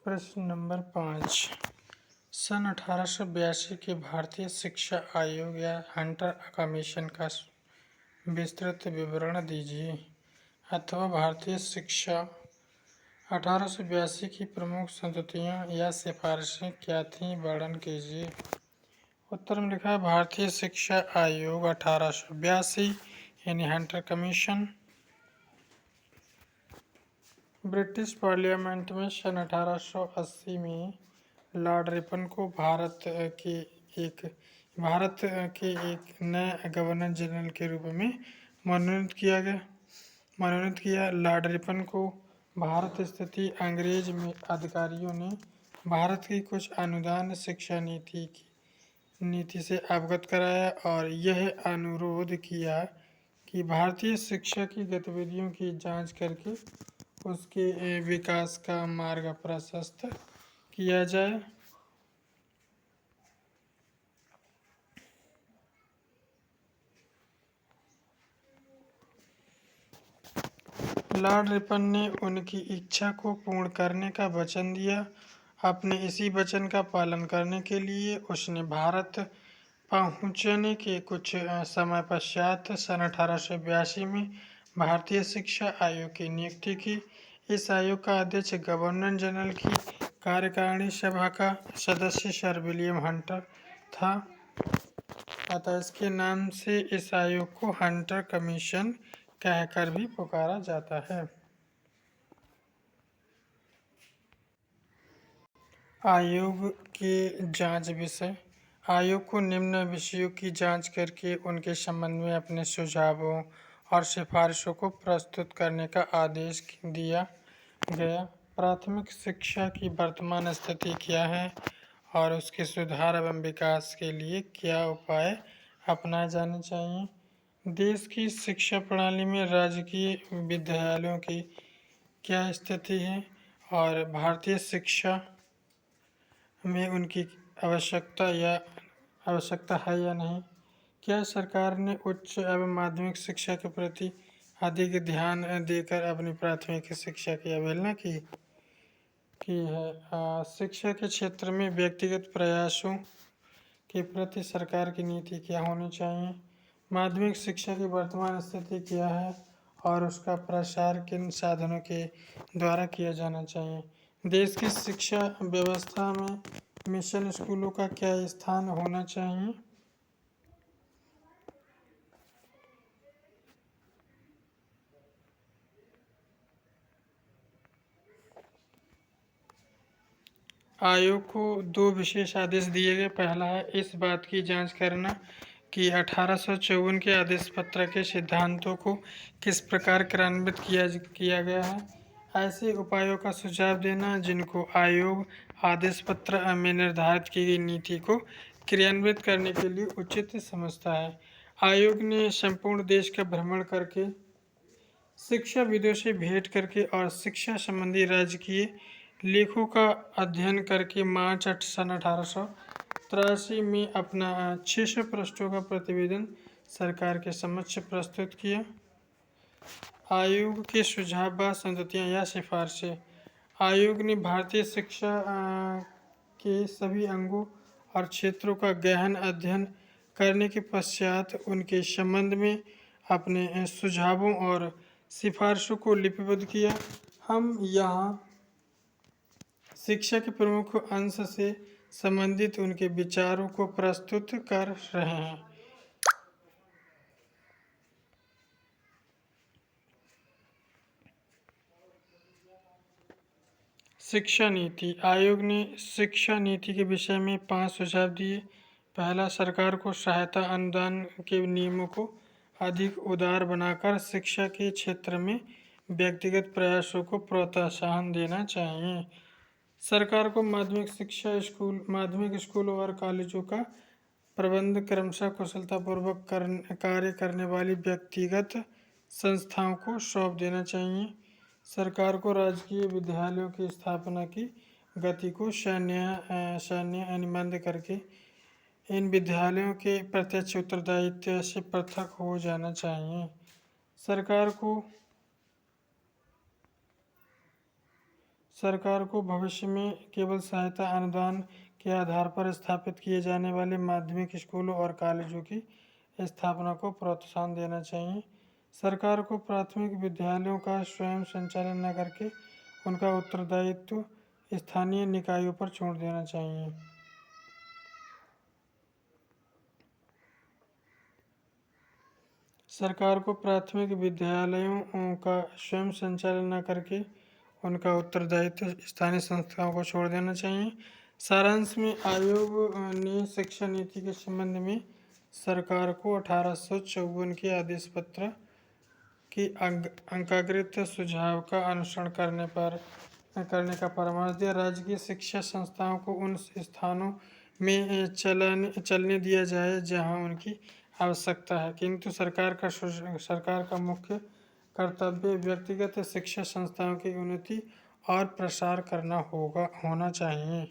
प्रश्न नंबर 5। सन 1882 के भारतीय शिक्षा आयोग या हंटर कमीशन का विस्तृत विवरण दीजिए, अथवा भारतीय शिक्षा 1882 की प्रमुख संस्तुतियाँ या सिफारिशें क्या थीं, वर्णन कीजिए। उत्तर में लिखा है भारतीय शिक्षा आयोग 1882 यानी हंटर कमीशन ब्रिटिश पार्लियामेंट में सन 1880 में लॉर्ड रिपन को भारत के एक नए गवर्नर जनरल के रूप में मनोनीत किया। लॉर्ड रिपन को भारत स्थित अंग्रेज में अधिकारियों ने भारत की कुछ अनुदान शिक्षा नीति से अवगत कराया और यह अनुरोध किया कि भारतीय शिक्षा की गतिविधियों की जांच करके उसके विकास का मार्ग प्रशस्त किया जाए। लॉर्ड रिपन ने उनकी इच्छा को पूर्ण करने का वचन दिया। अपने इसी वचन का पालन करने के लिए उसने भारत पहुंचने के कुछ समय पश्चात सन 1882 में भारतीय शिक्षा आयोग की नियुक्ति की। इस आयोग का अध्यक्ष गवर्नर जनरल की कार्यकारिणी सभा का सदस्य सर विलियम हंटर था, अतः इसके नाम से इस आयोग को हंटर कमीशन कहकर भी पुकारा जाता है। आयोग के जांच विषय। आयोग को निम्न विषयों की जांच करके उनके संबंध में अपने सुझावों और सिफारिशों को प्रस्तुत करने का आदेश दिया गया। प्राथमिक शिक्षा की वर्तमान स्थिति क्या है और उसके सुधार एवं विकास के लिए क्या उपाय अपनाए जाने चाहिए। देश की शिक्षा प्रणाली में राजकीय विद्यालयों की क्या स्थिति है और भारतीय शिक्षा में उनकी आवश्यकता है या नहीं। क्या सरकार ने उच्च एवं माध्यमिक शिक्षा के प्रति अधिक ध्यान देकर अपनी प्राथमिक शिक्षा की अवहेलना की है। शिक्षा के क्षेत्र में व्यक्तिगत प्रयासों के प्रति सरकार की नीति क्या होनी चाहिए। माध्यमिक शिक्षा की वर्तमान स्थिति क्या है और उसका प्रसार किन साधनों के द्वारा किया जाना चाहिए। देश की शिक्षा व्यवस्था में मिशन स्कूलों का क्या स्थान होना चाहिए। आयोग को 2 विशेष आदेश दिए गए। पहला है इस बात की जांच करना कि 1854 के आदेश पत्र के सिद्धांतों को किस प्रकार क्रियान्वित किया गया है। ऐसे उपायों का सुझाव देना जिनको आयोग आदेश पत्र में निर्धारित की गई नीति को क्रियान्वित करने के लिए उचित समझता है। आयोग ने संपूर्ण देश का भ्रमण करके, शिक्षाविदों से भेंट करके और शिक्षा संबंधी राजकीय लेखों का अध्ययन करके मार्च सन 1883 में अपना 600 पृष्ठों का प्रतिवेदन सरकार के समक्ष प्रस्तुत किया। आयोग के सुझाव व संस्तुतियाँ या सिफारिशें। आयोग ने भारतीय शिक्षा के सभी अंगों और क्षेत्रों का गहन अध्ययन करने के पश्चात उनके संबंध में अपने सुझावों और सिफारिशों को लिपिबद्ध किया। हम यहाँ शिक्षा के प्रमुख अंश से संबंधित उनके विचारों को प्रस्तुत कर रहे हैं। शिक्षा नीति। आयोग ने शिक्षा नीति के विषय में 5 सुझाव दिए। पहला, सरकार को सहायता अनुदान के नियमों को अधिक उदार बनाकर शिक्षा के क्षेत्र में व्यक्तिगत प्रयासों को प्रोत्साहन देना चाहिए। सरकार को माध्यमिक स्कूलों और कॉलेजों का प्रबंध क्रमशः कुशलतापूर्वक कार्य करने वाली व्यक्तिगत संस्थाओं को सौंप देना चाहिए। सरकार को राजकीय विद्यालयों की स्थापना की गति को सैन्य अनुबंध करके इन विद्यालयों के प्रत्यक्ष उत्तरदायित्व से पृथक हो जाना चाहिए। सरकार को भविष्य में केवल सहायता अनुदान के आधार पर स्थापित किए जाने वाले माध्यमिक स्कूलों और कॉलेजों की स्थापना को प्रोत्साहन देना चाहिए। सरकार को प्राथमिक विद्यालयों का स्वयं संचालन न करके उनका उत्तरदायित्व स्थानीय निकायों पर छोड़ देना चाहिए। सरकार को प्राथमिक विद्यालयों का स्वयं संचालन न करके उनका उत्तरदायित्व स्थानीय संस्थाओं को छोड़ देना चाहिए। सारांश में आयोग ने शिक्षा नीति के संबंध में सरकार को 1854 के आदेश पत्र की अंकाकृत सुझाव का अनुसरण करने का परामर्श दिया। राज्य की शिक्षा संस्थाओं को उन स्थानों में चलने दिया जाए जहां उनकी आवश्यकता है, किंतु सरकार का मुख्य कर्तव्य व्यक्तिगत शिक्षा संस्थाओं की उन्नति और प्रसार करना होना चाहिए।